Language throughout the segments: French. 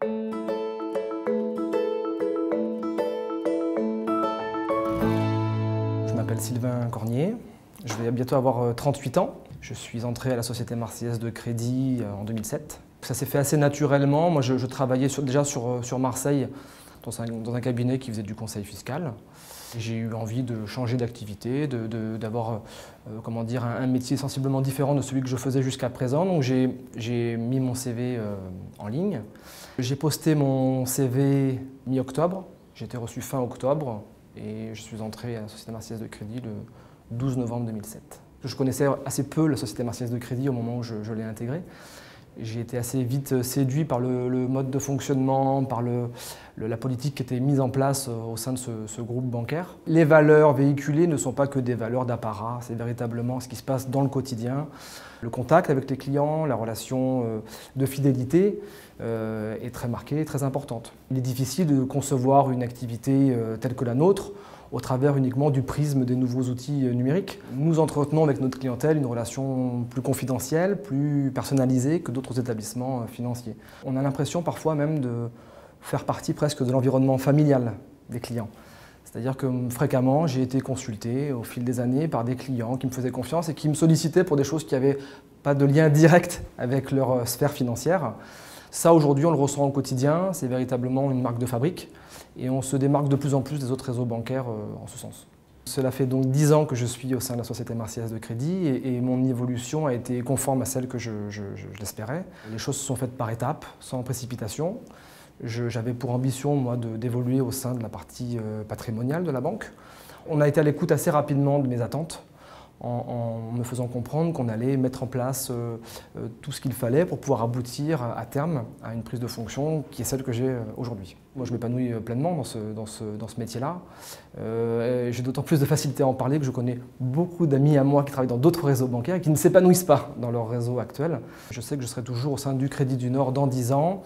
Je m'appelle Sylvain Cornier, je vais bientôt avoir 38 ans. Je suis entré à la Société Marseillaise de Crédit en 2007. Ça s'est fait assez naturellement. Moi, je travaillais déjà sur Marseille dans un cabinet qui faisait du conseil fiscal. J'ai eu envie de changer d'activité, d'avoir comment dire, un métier sensiblement différent de celui que je faisais jusqu'à présent. Donc j'ai mis mon CV en ligne. J'ai posté mon CV mi-octobre. J'ai été reçu fin octobre et je suis entré à la Société Marseillaise de Crédit le 12 novembre 2007. Je connaissais assez peu la Société Marseillaise de Crédit au moment où je l'ai intégrée. J'ai été assez vite séduit par le mode de fonctionnement, par la politique qui était mise en place au sein de ce groupe bancaire. Les valeurs véhiculées ne sont pas que des valeurs d'apparat, c'est véritablement ce qui se passe dans le quotidien. Le contact avec les clients, la relation de fidélité est très marquée, très importante. Il est difficile de concevoir une activité telle que la nôtre au travers uniquement du prisme des nouveaux outils numériques. Nous entretenons avec notre clientèle une relation plus confidentielle, plus personnalisée que d'autres établissements financiers. On a l'impression parfois même de faire partie presque de l'environnement familial des clients. C'est-à-dire que fréquemment, j'ai été consulté au fil des années par des clients qui me faisaient confiance et qui me sollicitaient pour des choses qui n'avaient pas de lien direct avec leur sphère financière. Ça, aujourd'hui, on le ressent au quotidien, c'est véritablement une marque de fabrique et on se démarque de plus en plus des autres réseaux bancaires en ce sens. Cela fait donc 10 ans que je suis au sein de la Société Marseillaise de Crédit et mon évolution a été conforme à celle que je l'espérais. Les choses se sont faites par étapes, sans précipitation. J'avais pour ambition, moi, d'évoluer au sein de la partie patrimoniale de la banque. On a été à l'écoute assez rapidement de mes attentes, en me faisant comprendre qu'on allait mettre en place tout ce qu'il fallait pour pouvoir aboutir à terme à une prise de fonction qui est celle que j'ai aujourd'hui. Moi, je m'épanouis pleinement dans ce métier-là. J'ai d'autant plus de facilité à en parler que je connais beaucoup d'amis à moi qui travaillent dans d'autres réseaux bancaires et qui ne s'épanouissent pas dans leur réseau actuel. Je sais que je serai toujours au sein du Crédit du Nord dans 10 ans.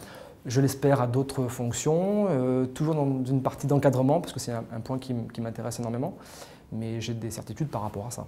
Je l'espère à d'autres fonctions, toujours dans une partie d'encadrement, parce que c'est un point qui m'intéresse énormément, mais j'ai des certitudes par rapport à ça.